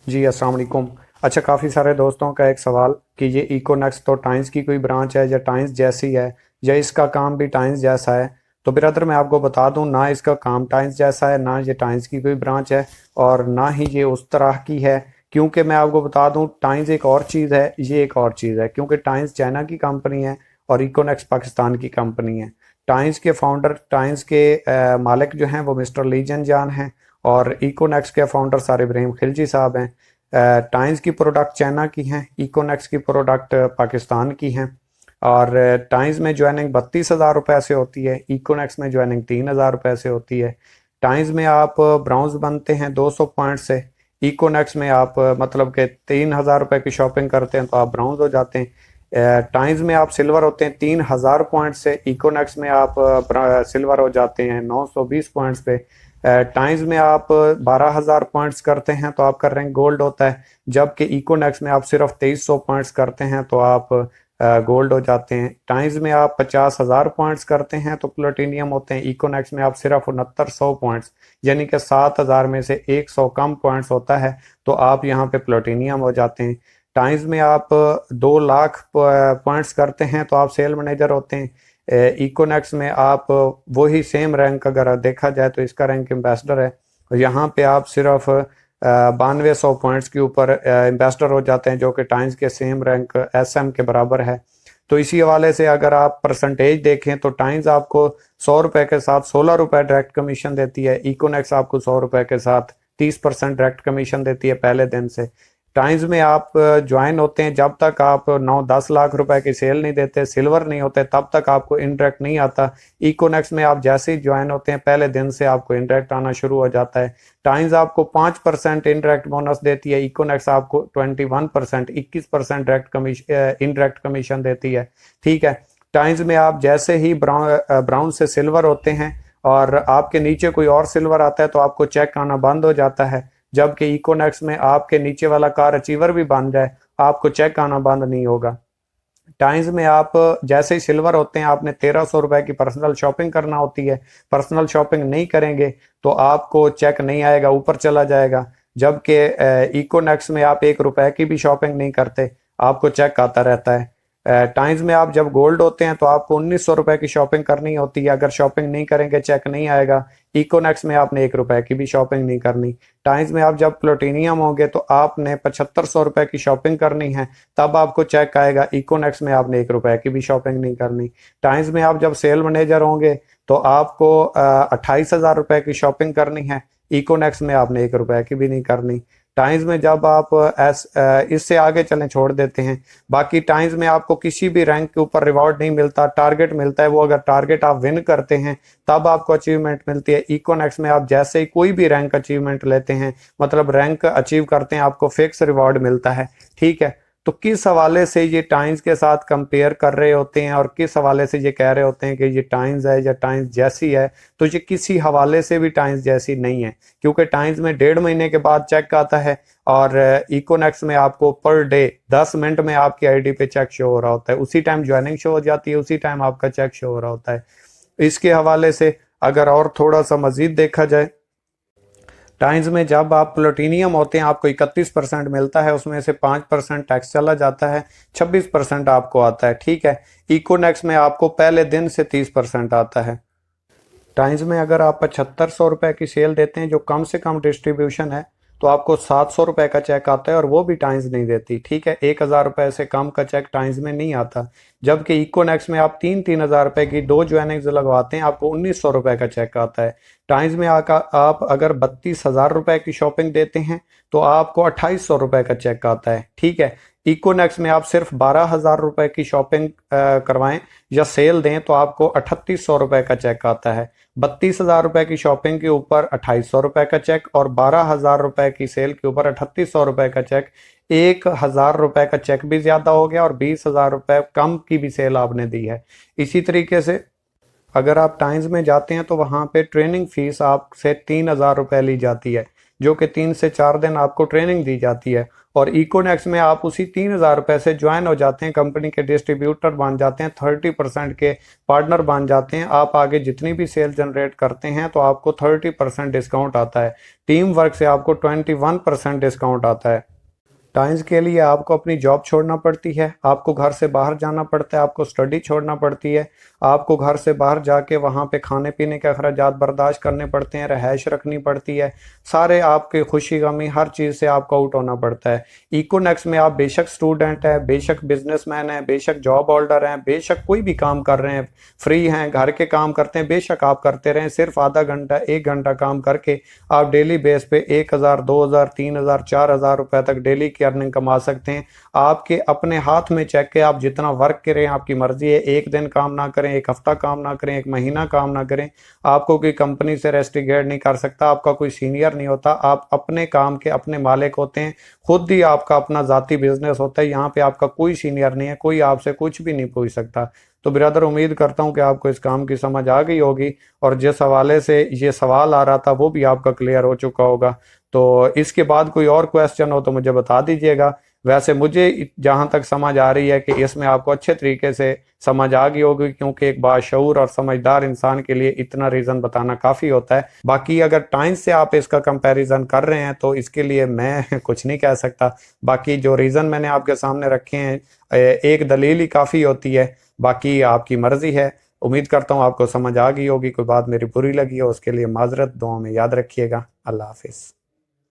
जी अस्सलाम वालेकुम। अच्छा, काफ़ी सारे दोस्तों का एक सवाल कि ये इकोनेक्स तो टाइम्स की कोई ब्रांच है या टाइम्स जैसी है या इसका काम भी टाइम्स जैसा है। तो ब्रदर मैं आपको बता दूं, ना इसका काम टाइम्स जैसा है, ना ये टाइम्स की कोई ब्रांच है और ना ही ये उस तरह की है। क्योंकि मैं आपको बता दूं, टाइम्स एक और चीज़ है, ये एक और चीज़ है। क्योंकि टाइम्स चाइना की कंपनी है और इकोनेक्स पाकिस्तान की कंपनी है। टाइम्स के फाउंडर, टाइम्स के मालिक जो हैं वो मिस्टर लीजन जान हैं और इकोनेक्स के फाउंडर सर इब्राहिम खिलजी साहब हैं। टाइम्स की प्रोडक्ट चाइना की हैं, इकोनेक्स की प्रोडक्ट पाकिस्तान की हैं। और टाइम्स में ज्वाइनिंग 32,000 रुपये से होती है, इकोनेक्स में ज्वाइनिंग 3,000 रुपये से होती है। टाइम्स में आप ब्राउन्स बनते हैं 200 पॉइंट से, इकोनेक्स में आप मतलब कि 3,000 रुपये की शॉपिंग करते हैं तो आप ब्राउन्स हो जाते हैं। टाइम्स में आप सिल्वर होते हैं 3,000 पॉइंट से, इकोनेक्स में आप सिल्वर हो जाते हैं 920 पॉइंट्स पे। टाइम्स में आप 12,000 पॉइंट्स करते हैं तो आपका रैंक गोल्ड होता है, जबकि इकोनेक्स में आप सिर्फ 2300 पॉइंट्स करते हैं तो आप गोल्ड हो जाते हैं। टाइम्स में आप 50,000 पॉइंट्स करते हैं तो प्लेटिनियम होते हैं, इकोनेक्स में आप सिर्फ 6900 पॉइंट्स यानी कि 7,000 में से 100 कम पॉइंट्स होता है तो आप यहाँ पे प्लेटिनियम हो जाते हैं। टाइम्स में आप 2 लाख पॉइंट्स करते हैं तो आप सेल मैनेजर होते हैं। इकोनेक्स में आप वही सेम रैंक अगर देखा जाए तो इसका रैंक एम्बेसडर है और यहाँ पे आप सिर्फ 9200 पॉइंट्स के ऊपर एम्बेसडर हो जाते हैं, जो कि टाइम्स के सेम रैंक एसएम के बराबर है। तो इसी हवाले से अगर आप परसेंटेज देखें तो टाइम्स आपको 100 रुपए के साथ 16 रुपए डायरेक्ट कमीशन देती है, इकोनेक्स आपको 100 रुपए के साथ 30% डायरेक्ट कमीशन देती है पहले दिन से। टाइम्स में आप ज्वाइन होते हैं जब तक आप 9-10 लाख रुपए की सेल नहीं देते, सिल्वर नहीं होते, तब तक आपको इंटरेक्ट नहीं आता। इकोनेक्स में आप जैसे ही ज्वाइन होते हैं पहले दिन से आपको इंटरेक्ट आना शुरू हो जाता है। टाइम्स आपको 5% इंटरेक्ट बोनस देती है, इकोनेक्स आपको 21% 21% डायरेक्ट कमीशन इंटरेक्ट कमीशन देती है। ठीक है। टाइम्स में आप जैसे ही ब्राउन से सिल्वर होते हैं और आपके नीचे कोई और सिल्वर आता है तो आपको चेक आना बंद हो जाता है, जबकि इकोनेक्स में आपके नीचे वाला कार अचीवर भी बन जाए आपको चेक आना बंद नहीं होगा। टाइम्स में आप जैसे ही सिल्वर होते हैं आपने 1,300 रुपए की पर्सनल शॉपिंग करना होती है, पर्सनल शॉपिंग नहीं करेंगे तो आपको चेक नहीं आएगा, ऊपर चला जाएगा। जबकि इकोनेक्स में आप 1 रुपए की भी शॉपिंग नहीं करते, आपको चेक आता रहता है। टाइम्स में आप जब गोल्ड होते हैं तो आपको 1,900 रुपए की शॉपिंग करनी होती है, अगर शॉपिंग नहीं करेंगे चेक नहीं आएगा। इकोनेक्स में आपने 1 रुपए की भी शॉपिंग नहीं करनी। टाइम्स में आप जब प्लेटिनियम होंगे तो आपने 7500 रुपए की शॉपिंग करनी है, तब आपको चेक आएगा। इकोनेक्स में आपने 1 रुपए की भी शॉपिंग नहीं करनी। टाइम्स में आप जब सेल मैनेजर होंगे तो आपको 28,000 रुपए की शॉपिंग करनी है, इकोनेक्स में आपने 1 रुपए की भी नहीं करनी। टाइम्स में जब आप इससे आगे चलें छोड़ देते हैं, बाकी टाइम्स में आपको किसी भी रैंक के ऊपर रिवॉर्ड नहीं मिलता, टारगेट मिलता है। वो अगर टारगेट आप विन करते हैं तब आपको अचीवमेंट मिलती है। इकोनेक्स में आप जैसे ही कोई भी रैंक अचीवमेंट लेते हैं, मतलब रैंक अचीव करते हैं, आपको फिक्स रिवॉर्ड मिलता है। ठीक है। तो किस हवाले से ये टाइम्स के साथ कंपेयर कर रहे होते हैं और किस हवाले से ये कह रहे होते हैं कि ये टाइम्स है या टाइम्स जैसी है, तो ये किसी हवाले से भी टाइम्स जैसी नहीं है। क्योंकि टाइम्स में 1.5 महीने के बाद चेक आता है और इकोनेक्स में आपको पर डे 10 मिनट में आपकी आईडी पे चेक शो हो रहा होता है, उसी टाइम ज्वाइनिंग शो हो जाती है, उसी टाइम आपका चेक शो हो रहा होता है। इसके हवाले से अगर और थोड़ा सा मजीद देखा जाए, टाइम्स में जब आप प्लेटिनियम होते हैं आपको 31% मिलता है, उसमें से 5% टैक्स चला जाता है, 26% आपको आता है। ठीक है। इकोनेक्स में आपको पहले दिन से 30% आता है। टाइम्स में अगर आप 7500 रुपए की सेल देते हैं जो कम से कम डिस्ट्रीब्यूशन है तो आपको 700 रुपए का चेक आता है और वो भी टाइम्स नहीं देती। ठीक है। 1,000 रुपए से कम का चेक टाइम्स में नहीं आता। जबकि इकोनेक्स में आप 3-3 हज़ार रुपए की 2 ज्वाइनिंग्स लगवाते हैं आपको 1,900 रुपए का चेक आता है। टाइम्स में आप अगर 32,000 रुपए की शॉपिंग देते हैं तो आपको 2,800 रुपए का चेक आता है। ठीक है। इकोनेक्स में आप सिर्फ 12,000 रुपए की शॉपिंग करवाएं या सेल दें तो आपको 3,800 रुपए का चेक आता है। 32,000 रुपए की शॉपिंग के ऊपर 2,800 रुपए का चेक और 12,000 रुपए की सेल के ऊपर 3,800 रुपए का चेक। 1,000 रुपए का चेक भी ज्यादा हो गया और 20,000 रुपए कम की भी सेल आपने दी है। इसी तरीके से अगर आप टाइम्स में जाते हैं तो वहाँ पे ट्रेनिंग फीस आपसे 3,000 रुपये ली जाती है, जो कि 3 से 4 दिन आपको ट्रेनिंग दी जाती है और इकोनेक्स में आप उसी 3,000 रुपये से ज्वाइन हो जाते हैं, कंपनी के डिस्ट्रीब्यूटर बन जाते हैं, 30% के पार्टनर बन जाते हैं। आप आगे जितनी भी सेल जनरेट करते हैं तो आपको 30% डिस्काउंट आता है। टीम वर्क से आपको 21% डिस्काउंट आता है। टाइम्स के लिए आपको अपनी जॉब छोड़ना पड़ती है, आपको घर से बाहर जाना पड़ता है, आपको स्टडी छोड़ना पड़ती है, आपको घर से बाहर जाके वहाँ पे खाने पीने के अखराजात बर्दाश्त करने पड़ते हैं, रहायश रखनी पड़ती है, सारे आपके खुशी गमी हर चीज़ से आपको आउट होना पड़ता है। इकोनेक्स में आप बेशक स्टूडेंट हैं, बेशक बिजनेसमैन हैं, बेशक जॉब होल्डर हैं, बेशक कोई भी काम कर रहे हैं, फ्री हैं, घर के काम करते हैं, बेशक आप करते रहें, सिर्फ आधा घंटा 1 घंटा काम करके आप डेली बेस पे 1,000 2,000 3,000 4,000 रुपए तक डेली की अर्निंग कमा सकते हैं। आपके अपने हाथ में चेक के आप जितना वर्क करें आपकी मर्जी है, एक दिन काम ना करें, एक हफ्ता काम ना करें, एक महीना काम ना करें, आपको कोई कंपनी से रेस्ट्रिगेट नहीं कर सकता, आपका कोई सीनियर नहीं होता, आप अपने काम के अपने मालिक होते हैं, खुद ही आपका अपना जाती बिजनेस होता है। यहाँ पे आपका कोई सीनियर नहीं है, कोई आपसे कुछ भी नहीं पूछ सकता। तो ब्रदर उम्मीद करता हूँ कि आपको इस काम की समझ आ गई होगी और जिस हवाले से ये सवाल आ रहा था वो भी आपका क्लियर हो चुका होगा। तो इसके बाद कोई और क्वेश्चन हो तो मुझे बता दीजिएगा। वैसे मुझे जहां तक समझ आ रही है कि इसमें आपको अच्छे तरीके से समझ आ गई होगी, क्योंकि एक बाशऊर और समझदार इंसान के लिए इतना रीज़न बताना काफ़ी होता है। बाकी अगर टाइम्स से आप इसका कंपैरिजन कर रहे हैं तो इसके लिए मैं कुछ नहीं कह सकता। बाकी जो रीज़न मैंने आपके सामने रखे हैं एक दलील ही काफ़ी होती है, बाकी आपकी मर्जी है। उम्मीद करता हूँ आपको समझ आ गई होगी। कोई बात मेरी बुरी लगी हो उसके लिए माजरत, दुआ में याद रखिएगा। अल्लाह हाफिज़।